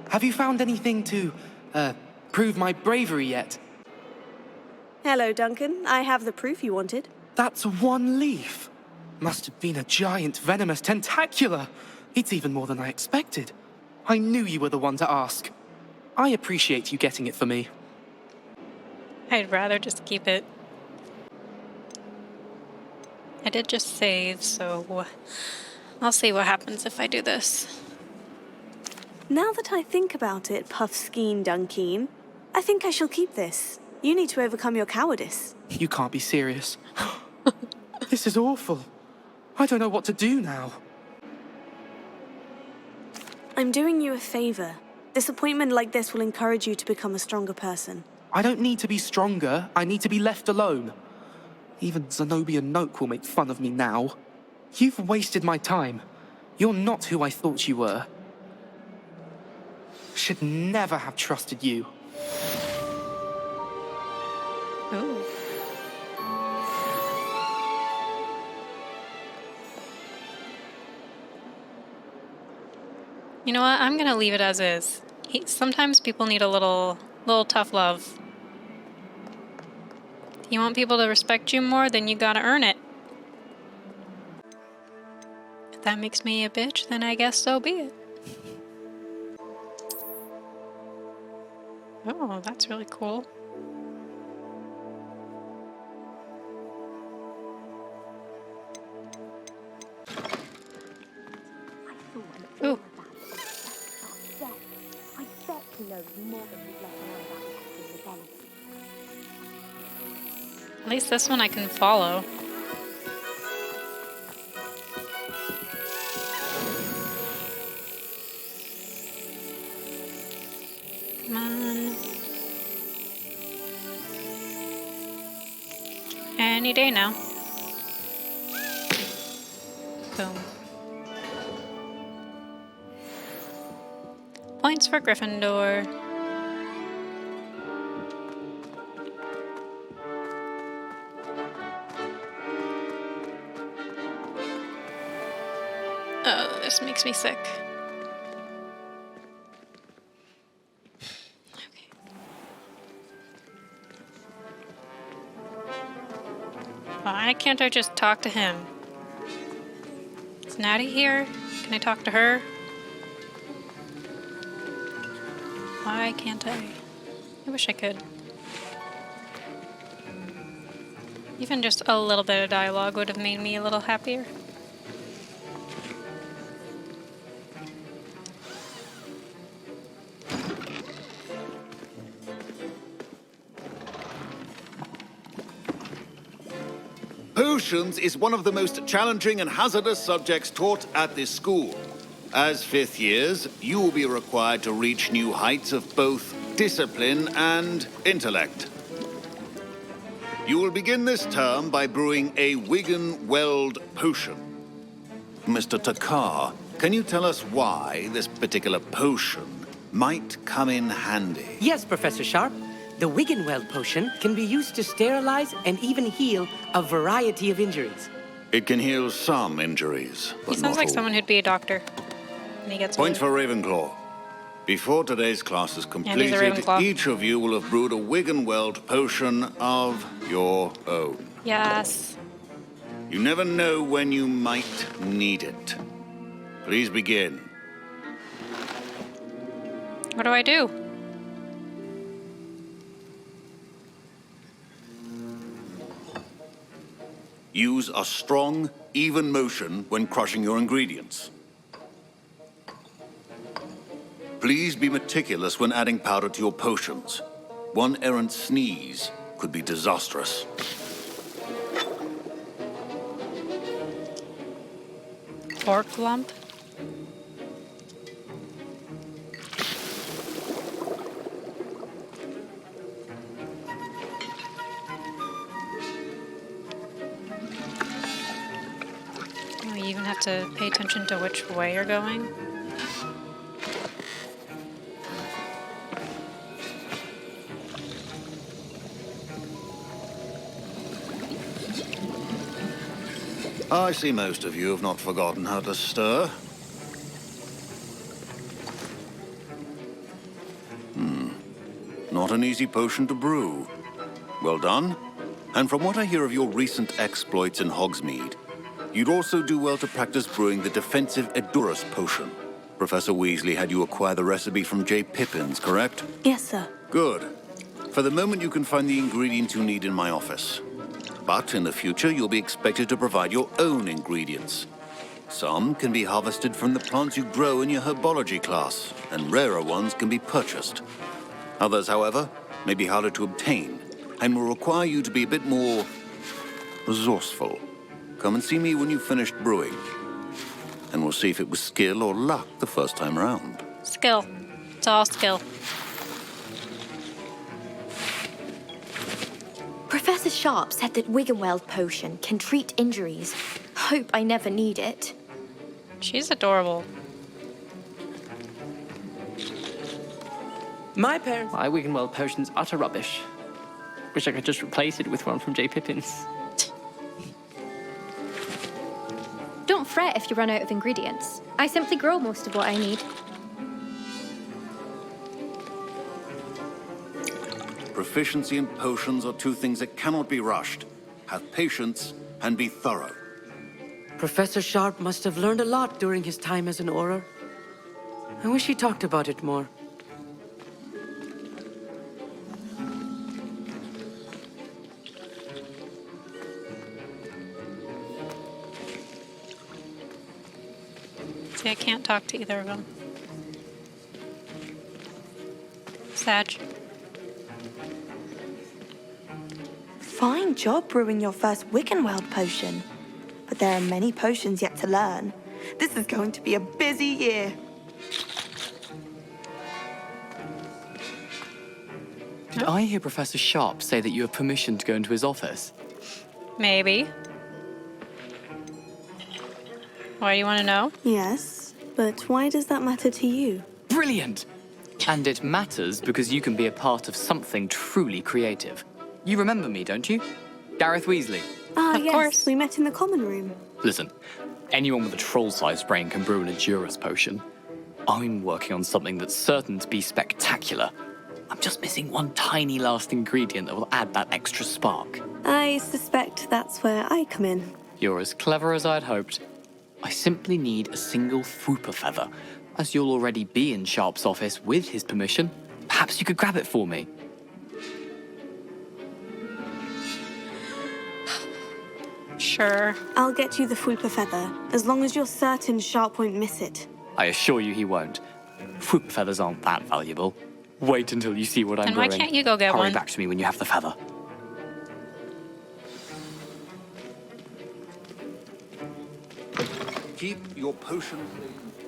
Have you found anything to, prove my bravery yet? Hello, Duncan. I have the proof you wanted. That's one leaf. Must have been a giant venomous tentacula. It's even more than I expected. I knew you were the one to ask. I appreciate you getting it for me. I'd rather just keep it. I did just save, so I'll see what happens if I do this. Now that I think about it, Puffskein Dunkeen, I think I shall keep this. You need to overcome your cowardice. You can't be serious. This is awful. I don't know what to do now. I'm doing you a favor. Disappointment like this will encourage you to become a stronger person. I don't need to be stronger. I need to be left alone. Even Zenobia Noak will make fun of me now. You've wasted my time. You're not who I thought you were. Should never have trusted you. Ooh. You know what? I'm gonna leave it as is. Sometimes people need a little tough love. If you want people to respect you more, then you gotta earn it. If that makes me a bitch, then I guess so be it. Oh, that's really cool. Ooh. I bet he knows more than he's let know about the Hogwarts Legacy. At least this one I can follow. Come on. Any day now. Boom. Points for Gryffindor. Oh, this makes me sick. Okay. Why can't I just talk to him? Is Natty here? Can I talk to her? Why can't I? I wish I could. Even just a little bit of dialogue would have made me a little happier. Potions is one of the most challenging and hazardous subjects taught at this school. As fifth years, you will be required to reach new heights of both discipline and intellect. You will begin this term by brewing a Wiggenweld potion. Mr. Takar, can you tell us why this particular potion might come in handy? Yes, Professor Sharp. The Wiggenweld potion can be used to sterilize and even heal a variety of injuries. It can heal some injuries, but He sounds not like all. someone who'd be a doctor. And he gets Point old. for Ravenclaw. Before today's class is he's a completed, Ravenclaw. each of you will have brewed a Wiggenweld potion of your own. Yes. You never know when you might need it. Please begin. What do I do? Use a strong, even motion when crushing your ingredients. Please be meticulous when adding powder to your potions. One errant sneeze could be disastrous. Pork lump? Oh, you even have to pay attention to which way you're going. I see most of you have not forgotten how to stir. not an easy potion to brew. Well done. And from what I hear of your recent exploits in Hogsmeade, you'd also do well to practice brewing the defensive Edurus potion. Professor Weasley had you acquire the recipe from J. Pippins, correct? Yes, sir. Good. For the moment, you can find the ingredients you need in my office. But in the future, you'll be expected to provide your own ingredients. Some can be harvested from the plants you grow in your herbology class, and rarer ones can be purchased. Others, however, may be harder to obtain, and will require you to be a bit more resourceful. Come and see me when you've finished brewing, and we'll see if it was skill or luck the first time around. Skill. It's all skill. Professor Sharp said that Wiggenweld potion can treat injuries. Hope I never need it. She's adorable. My parents... My Wiggenweld potion's utter rubbish. Wish I could just replace it with one from J. Pippins. Don't fret if you run out of ingredients. I simply grow most of what I need. Proficiency in potions are two things that cannot be rushed. Have patience and be thorough. Professor Sharp must have learned a lot during his time as an Auror. I wish he talked about it more. See, I can't talk to either of them. Sag. Fine job brewing your first Wiggenweld potion. But there are many potions yet to learn. This is going to be a busy year. Did I hear Professor Sharp say that you have permission to go into his office? Maybe. Why do you want to know? Yes, but why does that matter to you? Brilliant! And it matters because you can be a part of something truly creative. You remember me, don't you? Gareth Weasley. Ah, Of yes, course. we met in the common room. Listen, anyone with a troll-sized brain can brew an Edurus potion. I'm working on something that's certain to be spectacular. I'm just missing one tiny last ingredient that will add that extra spark. I suspect that's where I come in. You're as clever as I'd hoped. I simply need a single Fwooper feather. As you'll already be in Sharp's office with his permission, perhaps you could grab it for me. Sure. I'll get you the Fwooper feather, as long as you're certain Sharp won't miss it. I assure you he won't. Fwooper feathers aren't that valuable. Wait until you see what I'm Then why brewing. can't you go get Hurry one? back to me when you have the feather. Keep your potion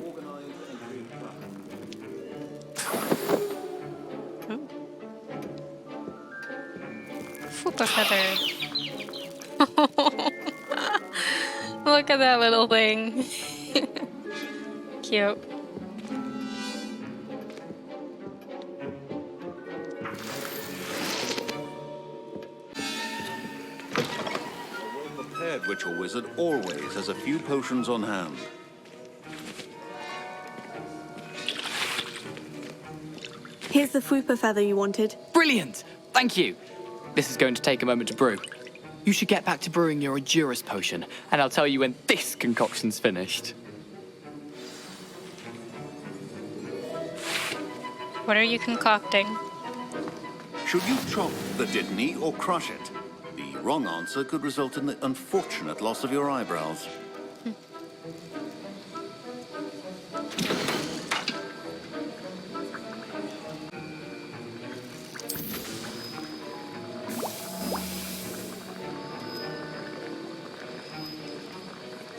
organized and creative. Fwooper feather. Look at that little thing. Cute. Prepared Witcher Wizard always has a few potions on hand. Here's the Fwooper feather you wanted. Brilliant! Thank you! This is going to take a moment to brew. You should get back to brewing your Edurus potion, and I'll tell you when this concoction's finished. What are you concocting? Should you chop the Dittany or crush it? The wrong answer could result in the unfortunate loss of your eyebrows.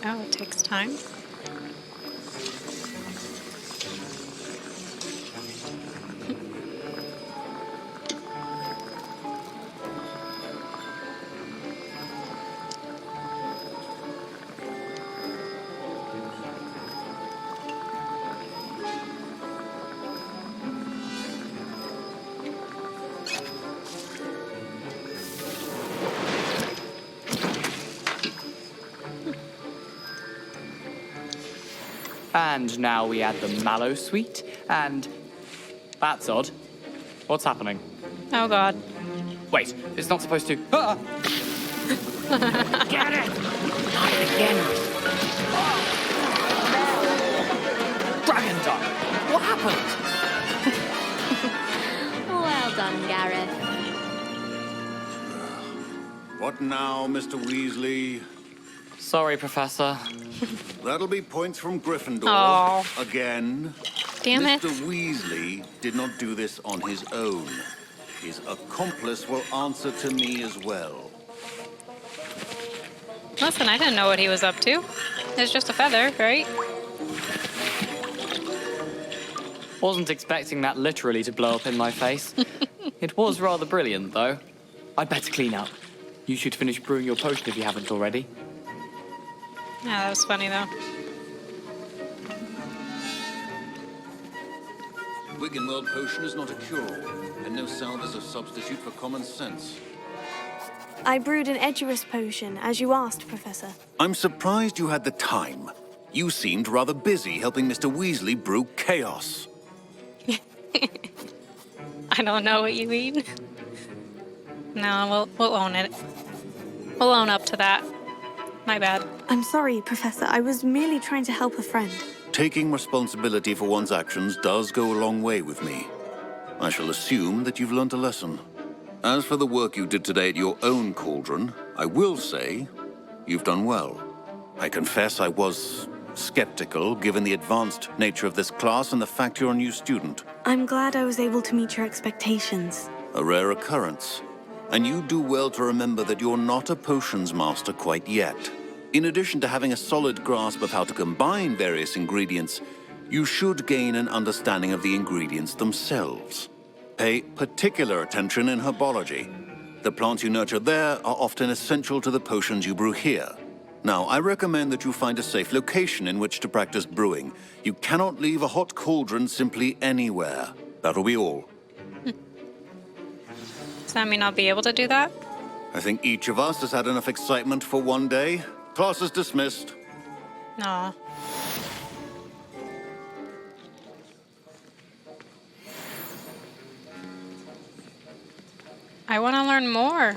Oh, it takes time. And now we add the mallow sweet, and... That's odd. What's happening? Oh god. Wait, it's not supposed to. Ah! Get it! Not again. Dragon Duck! What happened? Well done, Gareth. What now, Mr. Weasley? Sorry, Professor. That'll be points from Gryffindor. Oh. Again. Damn it. Mr. Weasley did not do this on his own. His accomplice will answer to me as well. Listen, I didn't know what he was up to. It's just a feather, right? Wasn't expecting that literally to blow up in my face. It was rather brilliant, though. I'd better clean up. You should finish brewing your potion if you haven't already. Yeah, that was funny though. Wiggenweld potion is not a cure-all, and no salve is a substitute for common sense. I brewed an Edurus potion, as you asked, Professor. I'm surprised you had the time. You seemed rather busy helping Mr. Weasley brew chaos. I don't know what you mean. No, we'll own it. We'll own up to that. My bad. I'm sorry, Professor. I was merely trying to help a friend. Taking responsibility for one's actions does go a long way with me. I shall assume that you've learnt a lesson. As for the work you did today at your own cauldron, I will say you've done well. I confess I was skeptical, given the advanced nature of this class and the fact you're a new student. I'm glad I was able to meet your expectations. A rare occurrence. And you do well to remember that you're not a potions master quite yet. In addition to having a solid grasp of how to combine various ingredients, you should gain an understanding of the ingredients themselves. Pay particular attention in herbology. The plants you nurture there are often essential to the potions you brew here. Now, I recommend that you find a safe location in which to practice brewing. You cannot leave a hot cauldron simply anywhere. That'll be all. Does that mean I'll be able to do that? I think each of us has had enough excitement for one day. Class is dismissed. No. I want to learn more.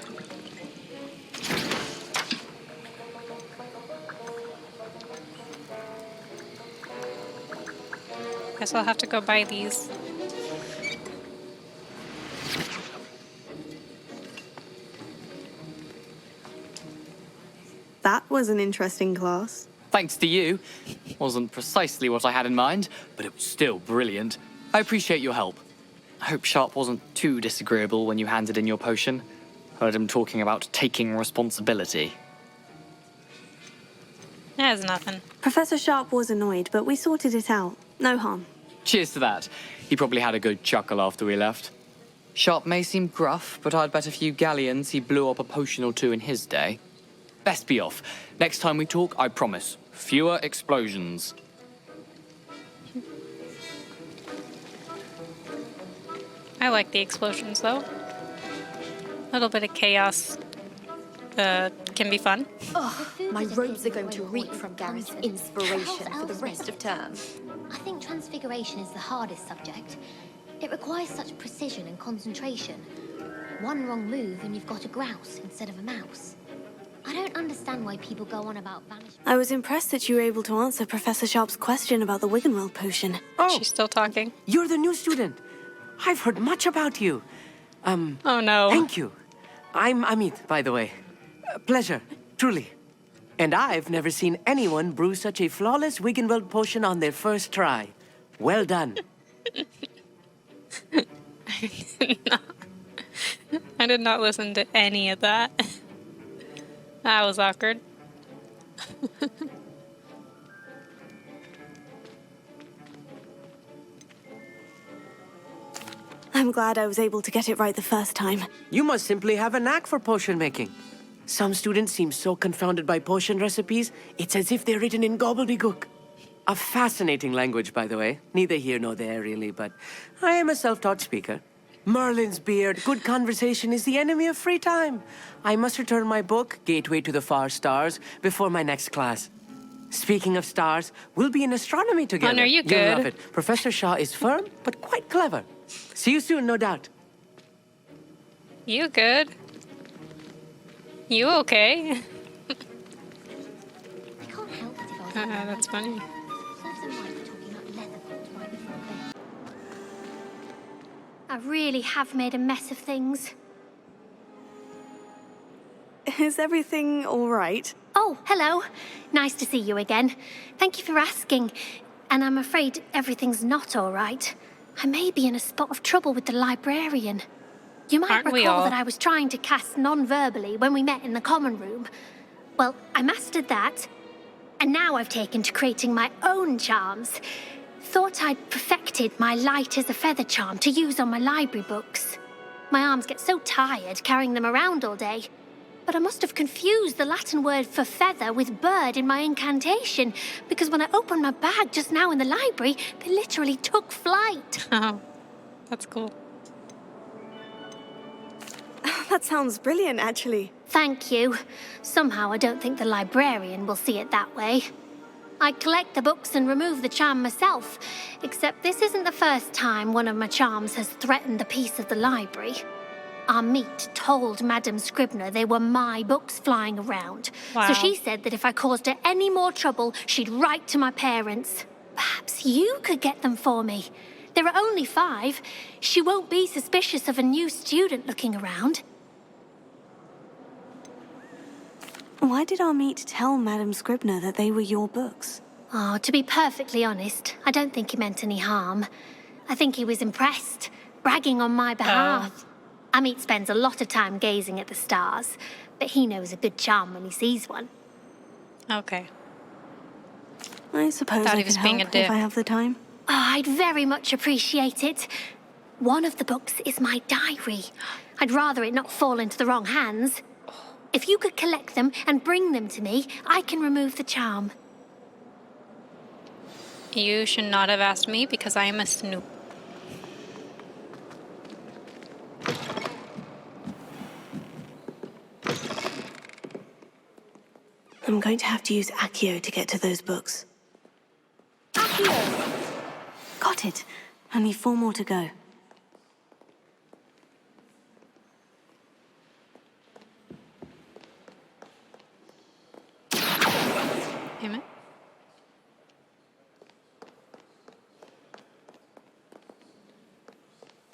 Guess I'll have to go buy these. That was an interesting class. Thanks to you. Wasn't precisely what I had in mind, but it was still brilliant. I appreciate your help. I hope Sharp wasn't too disagreeable when you handed in your potion. Heard him talking about taking responsibility. There's nothing. Professor Sharp was annoyed, but we sorted it out. No harm. Cheers to that. He probably had a good chuckle after we left. Sharp may seem gruff, but I'd bet a few galleons he blew up a potion or two in his day. Best be off. Next time we talk, I promise, fewer explosions. I like the explosions, though. A little bit of chaos can be fun. My robes are going to reek from Gareth's inspiration for the rest of term. I think transfiguration is the hardest subject. It requires such precision and concentration. One wrong move and you've got a grouse instead of a mouse. I don't understand why people go on about vanishing. I was impressed that you were able to answer Professor Sharp's question about the Wiggenweld potion. Oh, She's still talking. you're the new student. I've heard much about you. Oh no. Thank you. I'm Amit, by the way. Pleasure, truly. And I've never seen anyone brew such a flawless Wiggenweld potion on their first try. Well done. I did not listen to any of that. That was awkward. I'm glad I was able to get it right the first time. You must simply have a knack for potion making. Some students seem so confounded by potion recipes, it's as if they're written in gobbledygook. A fascinating language, by the way. Neither here nor there, really, but I am a self-taught speaker. Merlin's beard, good conversation is the enemy of free time. I must return my book, Gateway to the Far Stars, before my next class. Speaking of stars, we'll be in astronomy together. Hun, are you You'll love good? it. Professor Shaw is firm, but quite clever. See you soon, no doubt. You good? You okay? I can't help it if I was That's funny. Serves them right for talking about leather coat right before bed. I really have made a mess of things. Is everything all right? Oh, hello. Nice to see you again. Thank you for asking. And I'm afraid everything's not all right. I may be in a spot of trouble with the librarian. You might Aren't we recall all? that I was trying to cast non-verbally when we met in the common room. Well, I mastered that. And now I've taken to creating my own charms. Thought I'd perfected my light as a feather charm to use on my library books. My arms get so tired carrying them around all day. But I must have confused the Latin word for feather with bird in my incantation, because when I opened my bag just now in the library, they literally took flight. Oh, that's cool. That sounds brilliant, actually. Thank you. Somehow I don't think the librarian will see it that way. I collect the books and remove the charm myself, except this isn't the first time one of my charms has threatened the peace of the library. Amit told Madame Scribner they were my books flying around. Wow. So she said that if I caused her any more trouble, she'd write to my parents. Perhaps you could get them for me. There are only 5. She won't be suspicious of a new student looking around. Why did Amit tell Madame Scribner that they were your books? Oh, to be perfectly honest, I don't think he meant any harm. I think he was impressed, bragging on my behalf. Amit spends a lot of time gazing at the stars, but he knows a good charm when he sees one. Okay. I suppose Thought I he was could being help a dick. if I have the time. Oh, I'd very much appreciate it. One of the books is my diary. I'd rather it not fall into the wrong hands. If you could collect them and bring them to me, I can remove the charm. You should not have asked me because I am a snoop. I'm going to have to use Accio to get to those books. Accio! Got it. Only 4 more to go. Damn it.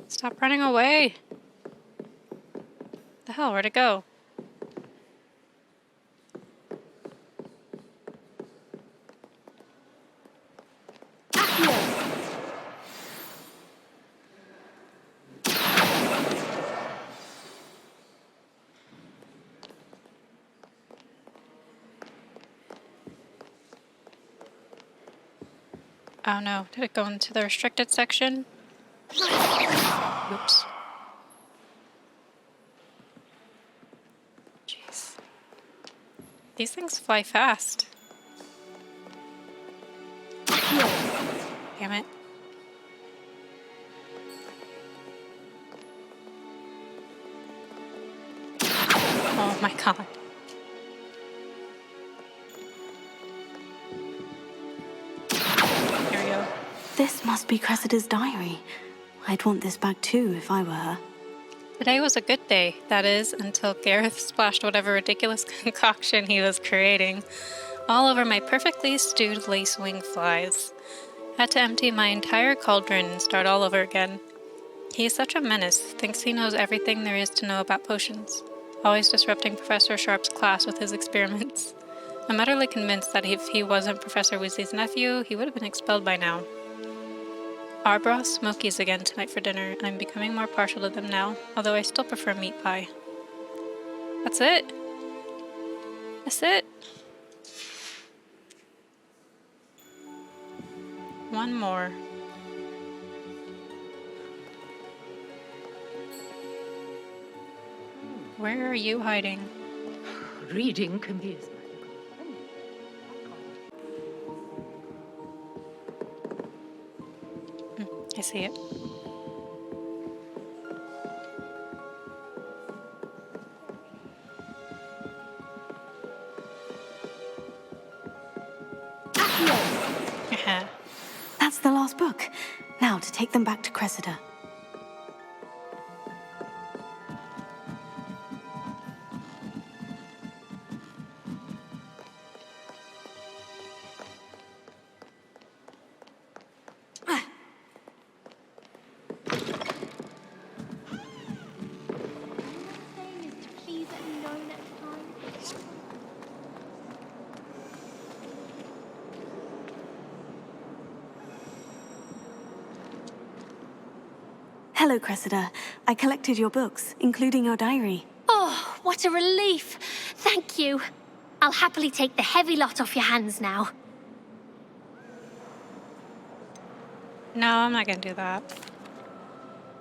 Stop running away. The hell, where'd it go? Oh no, did it go into the restricted section? Oops. Jeez. These things fly fast. Damn it. Oh my god. Here we go. This must be Cressida's diary. I'd want this back too if I were her. Today was a good day, that is, until Gareth splashed whatever ridiculous concoction he was creating all over my perfectly stewed lace-wing flies. Had to empty my entire cauldron and start all over again. He is such a menace, thinks he knows everything there is to know about potions, always disrupting Professor Sharp's class with his experiments. I'm utterly convinced that if he wasn't Professor Weasley's nephew, he would have been expelled by now. Arbroath Smokies again tonight for dinner. I'm becoming more partial to them now, although I still prefer meat pie. That's it. That's it. One more. Where are you hiding? Reading can be as I see it. That's the last book. Now to take them back to Cressida. Hello, Cressida. I collected your books, including your diary. Oh, what a relief. Thank you. I'll happily take the heavy lot off your hands now. No, I'm not gonna do that.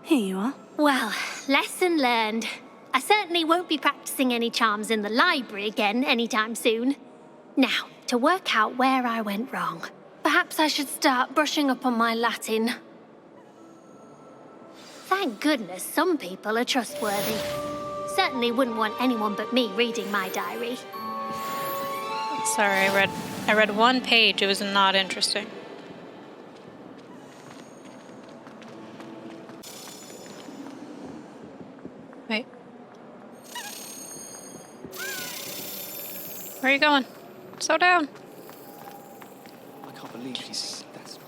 Here you are. Well, lesson learned. I certainly won't be practicing any charms in the library again anytime soon. Now, to work out where I went wrong. Perhaps I should start brushing up on my Latin. Thank goodness some people are trustworthy. Certainly wouldn't want anyone but me reading my diary. Sorry, I read one page. It was not interesting. Wait. Where are you going? Slow down. I can't believe he's desperate.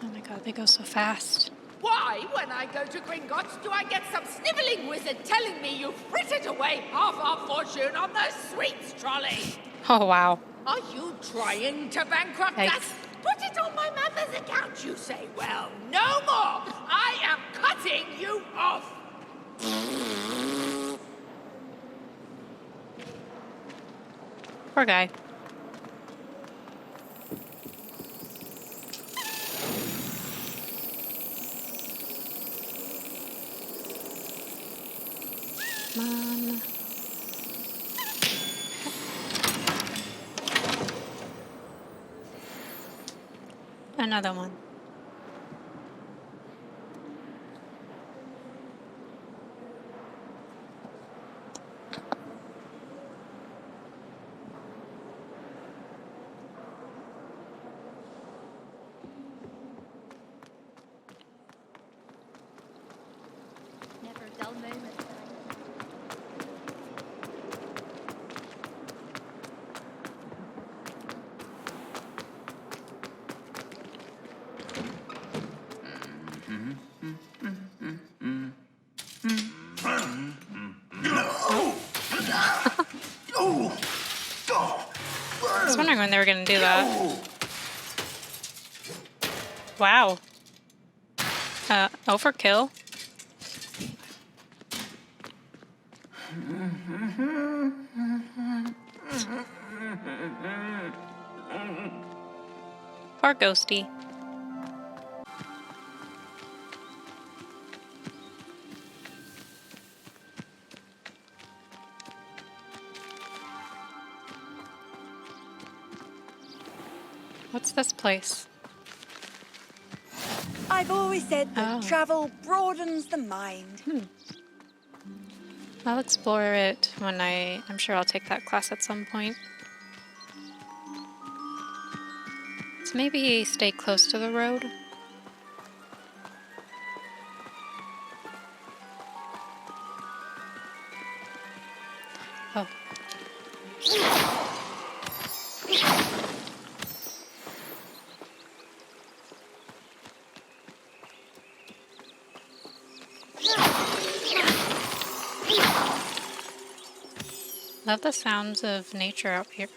Oh my god, they go so fast. Why, when I go to Gringotts, do I get some snivelling wizard telling me you've frittered away half our fortune on the sweets trolley? Oh wow. Are you trying to bankrupt Yikes. us? Put it on my mother's account, you say. Well, no more. I am cutting you off. Poor guy. Come on. Another one. Never a dull moment. I was wondering when they were gonna do that. Wow. Overkill. Poor Ghosty. What's this place? I've always said that Oh. travel broadens the mind. I'll explore it when I'm sure I'll take that class at some point. So maybe stay close to the road. Oh. Love the sounds of nature out here.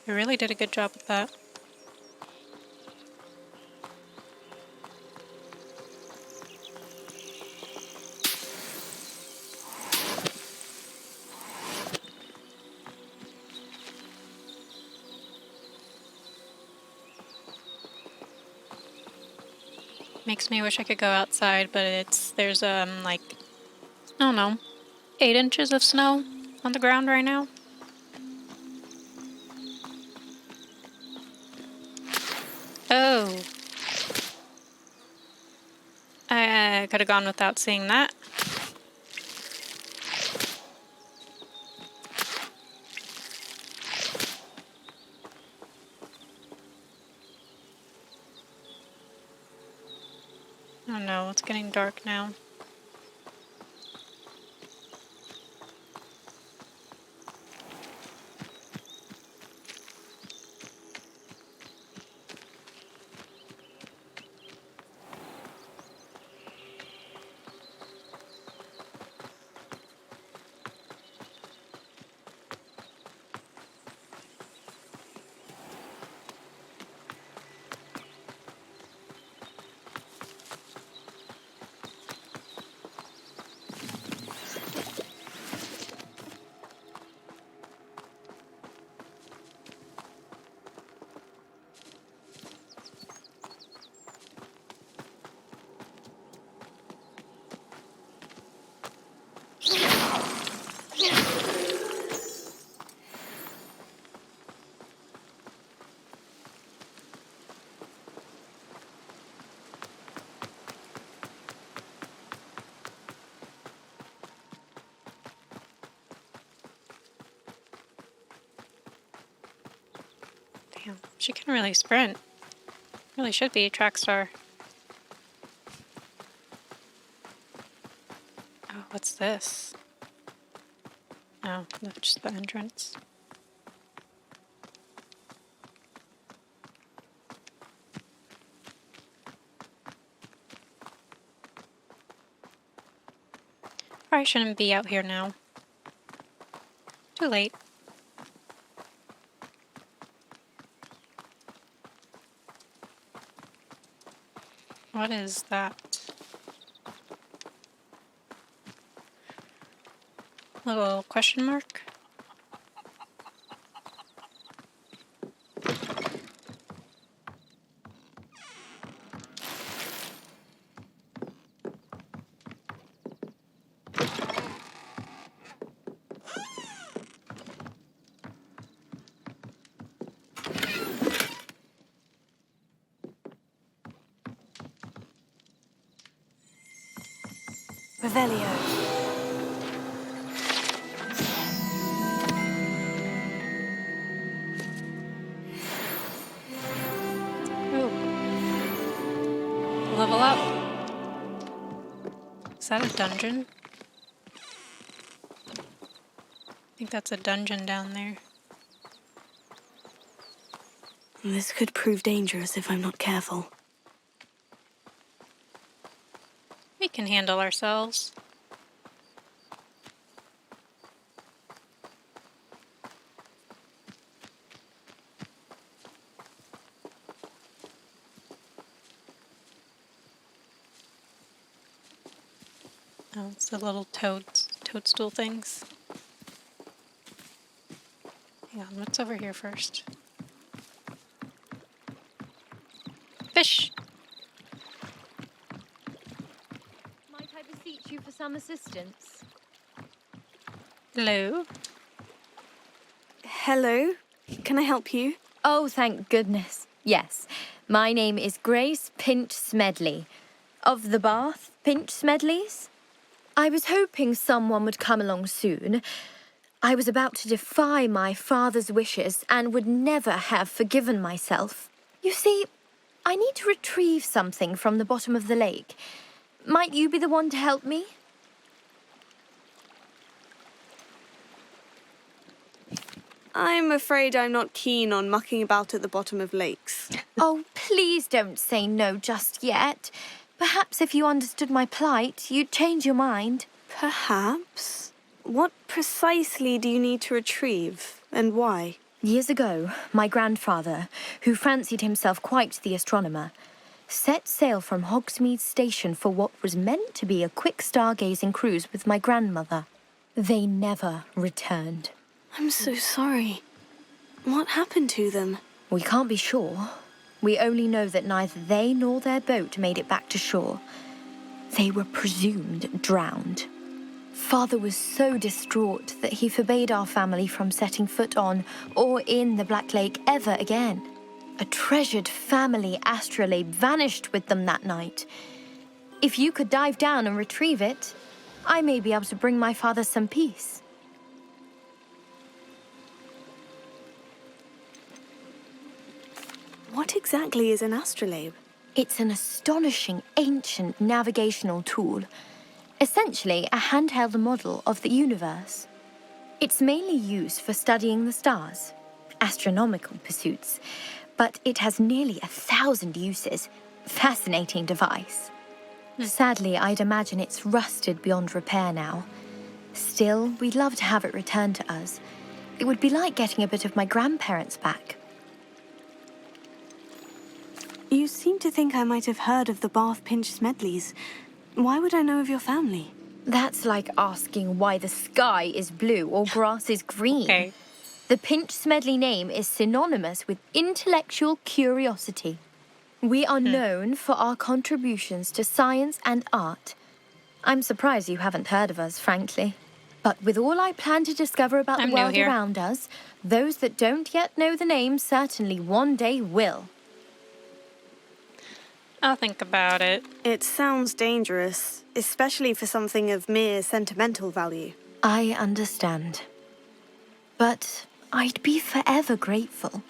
You really did a good job with that. Makes me wish I could go outside, but there's like, I don't know, 8 inches of snow on the ground right now. Oh. I could have gone without seeing that. Oh no, it's getting dark now. She can really sprint. Really should be a track star. Oh, what's this? Oh, that's just the entrance. Probably shouldn't be out here now. Too late. What is that? Little question mark? Revelio. Ooh. Level up. Is that a dungeon? I think that's a dungeon down there. This could prove dangerous if I'm not careful. We can handle ourselves. Oh, it's the little toadstool things. Hang on, what's over here first? Fish! Might I beseech you for some assistance? Hello? Hello? Can I help you? Oh, thank goodness. Yes. My name is Grace Pinch Smedley. Of the Bath Pinch Smedleys? I was hoping someone would come along soon. I was about to defy my father's wishes and would never have forgiven myself. You see, I need to retrieve something from the bottom of the lake. Might you be the one to help me? I'm afraid I'm not keen on mucking about at the bottom of lakes. Oh, please don't say no just yet. Perhaps if you understood my plight, you'd change your mind. Perhaps? What precisely do you need to retrieve, and why? Years ago, my grandfather, who fancied himself quite the astronomer, set sail from Hogsmeade Station for what was meant to be a quick stargazing cruise with my grandmother. They never returned. I'm so sorry. What happened to them? We can't be sure. We only know that neither they nor their boat made it back to shore. They were presumed drowned. Father was so distraught that he forbade our family from setting foot on or in the Black Lake ever again. A treasured family astrolabe vanished with them that night. If you could dive down and retrieve it, I may be able to bring my father some peace. What exactly is an astrolabe? It's an astonishing ancient navigational tool. Essentially, a handheld model of the universe. It's mainly used for studying the stars, astronomical pursuits, but it has nearly 1,000 uses. Fascinating device. Sadly, I'd imagine it's rusted beyond repair now. Still, we'd love to have it returned to us. It would be like getting a bit of my grandparents back. You seem to think I might have heard of the Bath Pinch Smedleys. Why would I know of your family? That's like asking why the sky is blue or grass is green. Okay. The Pinch Smedley name is synonymous with intellectual curiosity. We are known for our contributions to science and art. I'm surprised you haven't heard of us, frankly. But with all I plan to discover about I'm the new world here. around us, those that don't yet know the name certainly one day will. I'll think about it. It sounds dangerous, especially for something of mere sentimental value. I understand. But I'd be forever grateful.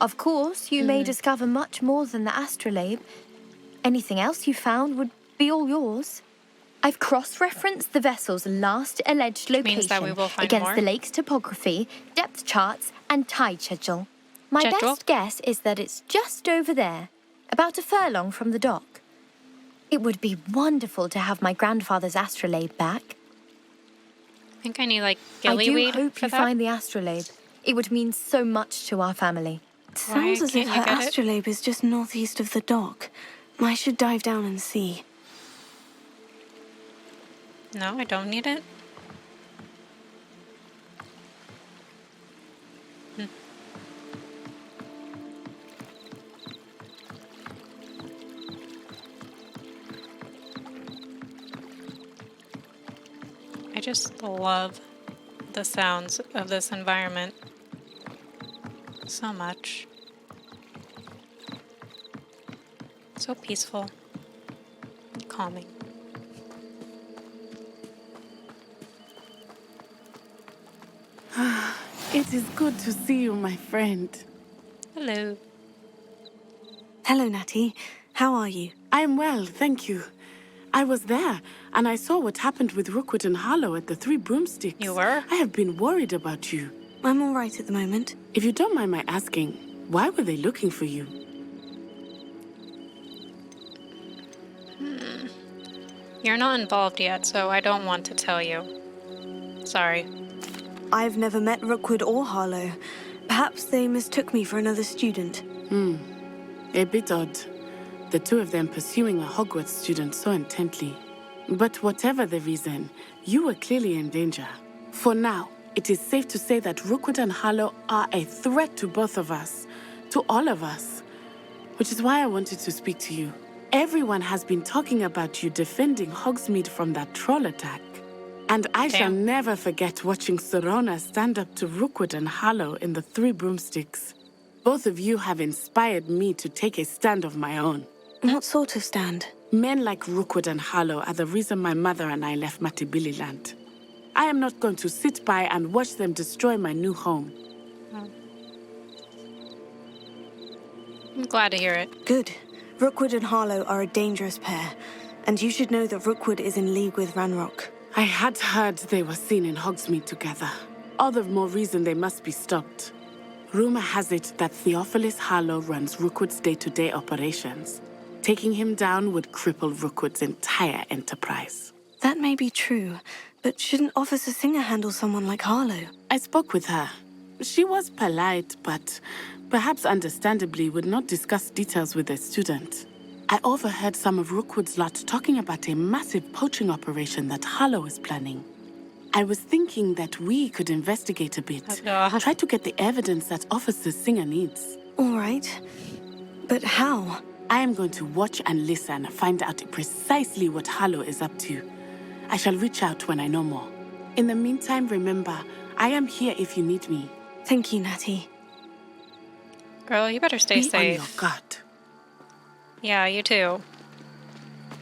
Of course, you may discover much more than the astrolabe. Anything else you found would be all yours. I've cross-referenced the vessel's last alleged location means that we will find against more? the lake's topography, depth charts, and tide schedule. My best guess is that it's just over there, about a furlong from the dock. It would be wonderful to have my grandfather's astrolabe back. I think I need, like, I gillyweed do hope for you that. find the astrolabe. It would mean so much to our family. Sounds as if can't you her get it? astrolabe is just northeast of the dock. I should dive down and see. No, I don't need it. I just love the sounds of this environment so much. So peaceful and calming. It is good to see you, my friend. Hello. Hello, Natty. How are you? I am well, thank you. I was there, and I saw what happened with Rookwood and Harlow at the Three Broomsticks. You were? I have been worried about you. I'm all right at the moment. If you don't mind my asking, why were they looking for you? You're not involved yet, so I don't want to tell you. Sorry. I've never met Rookwood or Harlow. Perhaps they mistook me for another student. A bit odd. The two of them pursuing a Hogwarts student so intently. But whatever the reason, you were clearly in danger. For now, it is safe to say that Rookwood and Harlow are a threat to both of us. To all of us. Which is why I wanted to speak to you. Everyone has been talking about you defending Hogsmeade from that troll attack. And I shall never forget watching Sorona stand up to Rookwood and Harlow in the Three Broomsticks. Both of you have inspired me to take a stand of my own. What sort of stand? Men like Rookwood and Harlow are the reason my mother and I left Matabeleland. I am not going to sit by and watch them destroy my new home. I'm glad to hear it. Good. Rookwood and Harlow are a dangerous pair, and you should know that Rookwood is in league with Ranrock. I had heard they were seen in Hogsmeade together. All the more reason they must be stopped. Rumor has it that Theophilus Harlow runs Rookwood's day-to-day operations. Taking him down would cripple Rookwood's entire enterprise. That may be true, but shouldn't Officer Singer handle someone like Harlow? I spoke with her. She was polite, but perhaps understandably would not discuss details with a student. I overheard some of Rookwood's lot talking about a massive poaching operation that Harlow is planning. I was thinking that we could investigate a bit. Try to get the evidence that Officer Singer needs. All right. But how? I am going to watch and listen, find out precisely what Harlow is up to. I shall reach out when I know more. In the meantime, remember, I am here if you need me. Thank you, Natty. Girl, you better stay Be safe. on your guard. Yeah, you too.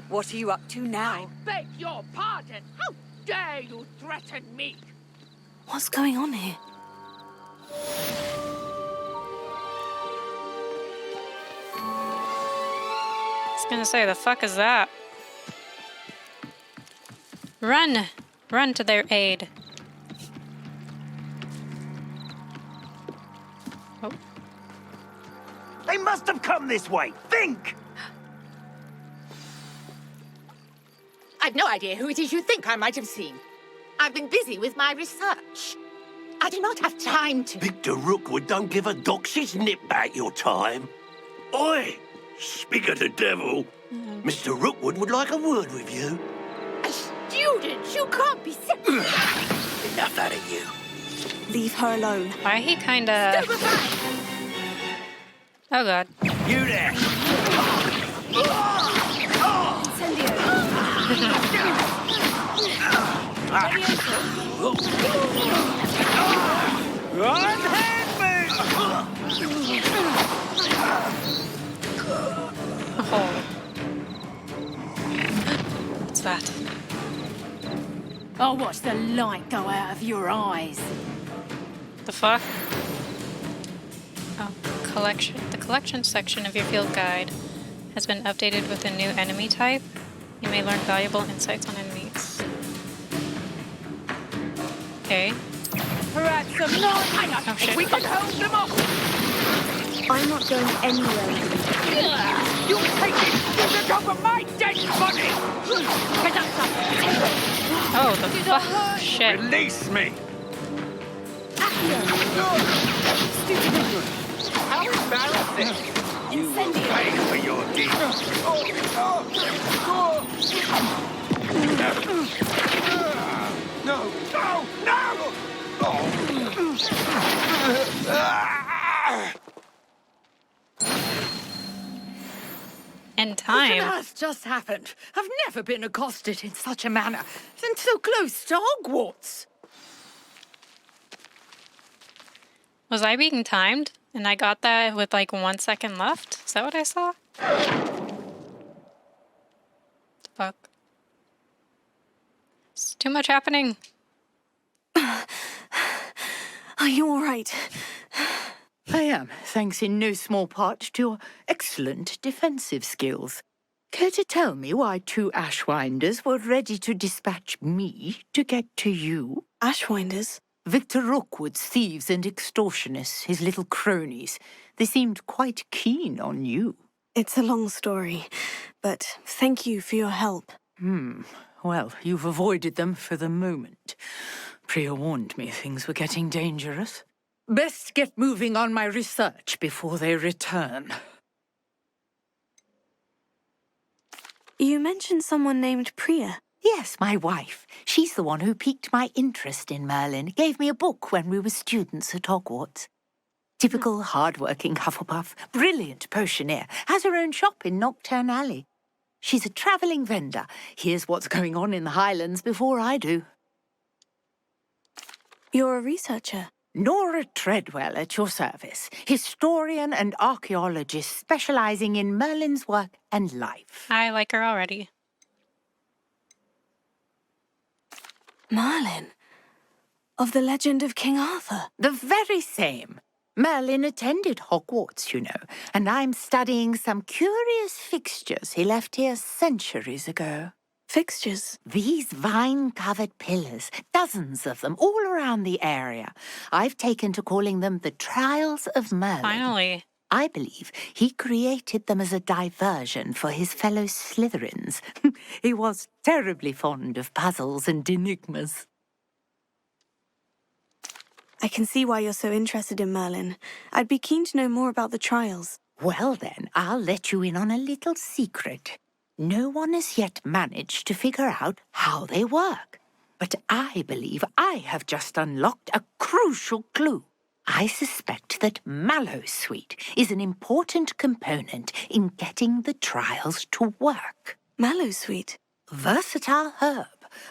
What are you up to now? I beg your pardon. How dare you threaten me? What's going on here? I was gonna say, the fuck is that? Run! Run to their aid. Oh. They must have come this way. Think! I've no idea who it is you think I might have seen. I've been busy with my research. I do not have time to... Victor Rookwood don't give a doxy's nip back your time. Oi! Speak of the devil. Mr. Rookwood would like a word with you. A student? You can't be sick. Enough out of you. Leave her alone. Why he kinda... Oh god. You there! Oh. What's that? I'll watch the light go out of your eyes. The fuck? Oh, The collection section of your field guide has been updated with a new enemy type. You may learn valuable insights on enemies. Okay. Perhaps some more. Oh shit. We can hold them off. I'm not going anywhere. You take it. You took over my dead body. Oh, the fuck? Shit. Release me! How embarrassing. You will pay for your deeds. No, no, no! In What time. on earth just happened? I've never been accosted in such a manner, and so close to Hogwarts. Was I being timed? And I got that with like 1 second left? Is that what I saw? Fuck. It's too much happening. Are you all right? I am, thanks in no small part to your excellent defensive skills. Care to tell me why 2 Ashwinders were ready to dispatch me to get to you? Ashwinders? Victor Rookwood's thieves and extortionists, his little cronies. They seemed quite keen on you. It's a long story, but thank you for your help. Well, you've avoided them for the moment. Priya warned me things were getting dangerous. Best get moving on my research before they return. You mentioned someone named Priya. Yes, my wife. She's the one who piqued my interest in Merlin. Gave me a book when we were students at Hogwarts. Typical hard-working Hufflepuff, brilliant potioneer, has her own shop in Knockturn Alley. She's a travelling vendor. Hears what's going on in the Highlands before I do. You're a researcher. Nora Treadwell at your service, historian and archaeologist specialising in Merlin's work and life. I like her already. Merlin? Of the legend of King Arthur? The very same. Merlin attended Hogwarts, you know, and I'm studying some curious fixtures he left here centuries ago. Fixtures? These vine-covered pillars, dozens of them, all around the area. I've taken to calling them the Trials of Merlin. Finally. I believe he created them as a diversion for his fellow Slytherins. He was terribly fond of puzzles and enigmas. I can see why you're so interested in Merlin. I'd be keen to know more about the trials. Well then, I'll let you in on a little secret. No one has yet managed to figure out how they work. But I believe I have just unlocked a crucial clue. I suspect that Mallowsweet is an important component in getting the trials to work. Mallowsweet? Versatile herb.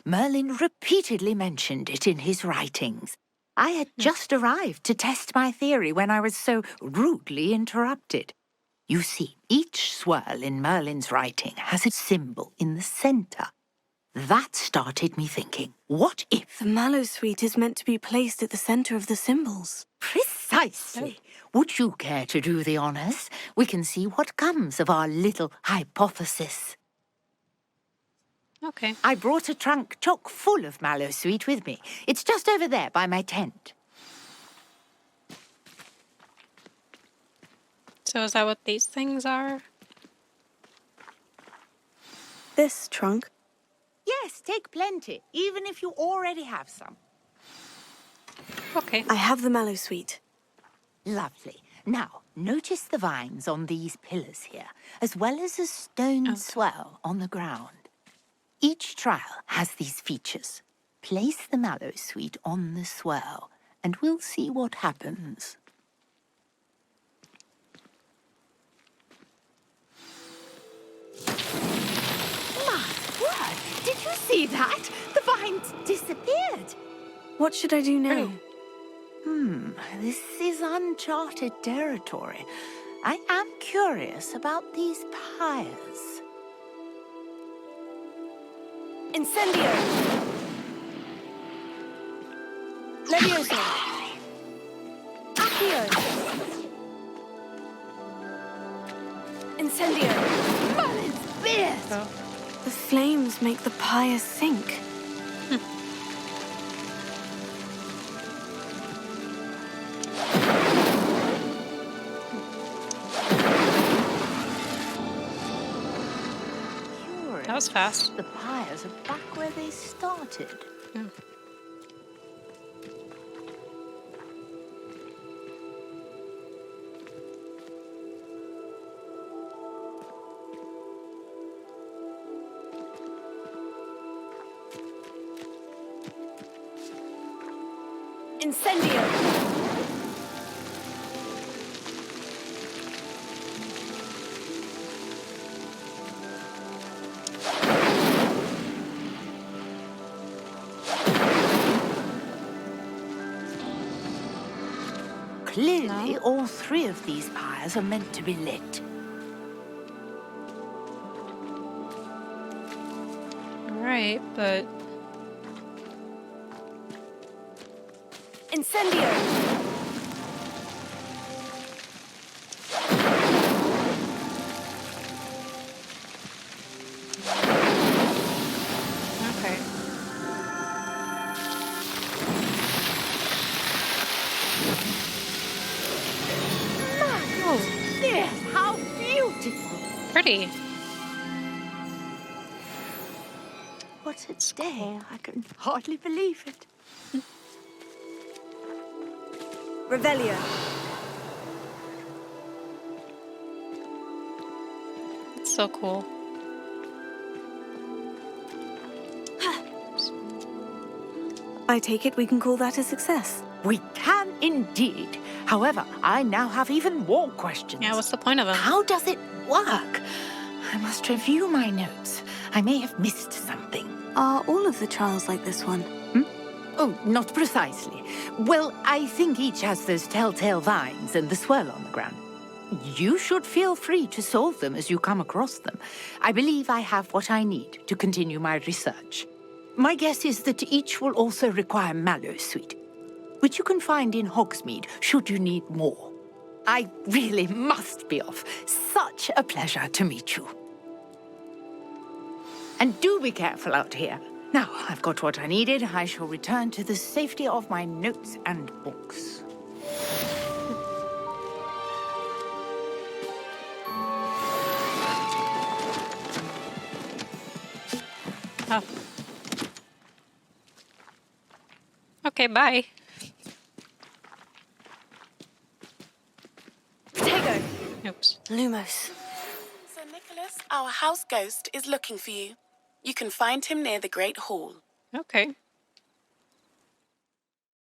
Merlin repeatedly mentioned it in his writings. I had just arrived to test my theory when I was so rudely interrupted. You see, each swirl in Merlin's writing has a symbol in the centre. That started me thinking, what if... The Mallowsweet is meant to be placed at the centre of the symbols. Precisely. Would you care to do the honours? We can see what comes of our little hypothesis. Okay. I brought a trunk chock full of Mallowsweet with me. It's just over there by my tent. So is that what these things are? This trunk? Yes, take plenty, even if you already have some. Okay. I have the Mallowsweet. Lovely. Now, notice the vines on these pillars here, as well as a stone swell on the ground. Each trial has these features. Place the Mallowsweet on the swell, and we'll see what happens. My word! Did you see that? The vines disappeared. What should I do now? This is uncharted territory. I am curious about these pyres. Incendio! Levioso! Accio! Incendio! The flames make the pyre sink. That was fast. The pyres are back where they started. Incendio! Clearly, all three of these pyres are meant to be lit. Right, but Incendio! okay. Yes, how beautiful! Pretty. What a day! I can hardly believe it. Revelio. It's so cool. I take it we can call that a success. We can indeed. However, I now have even more questions. Yeah, what's the point of them? How does it work? I must review my notes. I may have missed something. Are all of the trials like this one? Oh, not precisely. Well, I think each has those telltale vines and the swirl on the ground. You should feel free to solve them as you come across them. I believe I have what I need to continue my research. My guess is that each will also require mallow sweet, which you can find in Hogsmeade should you need more. I really must be off. Such a pleasure to meet you. And do be careful out here. Now, I've got what I needed. I shall return to the safety of my notes and books. Oh. Okay, bye. Potato! Oops. Lumos. Sir Nicholas, our house ghost, is looking for you. You can find him near the Great Hall. Okay.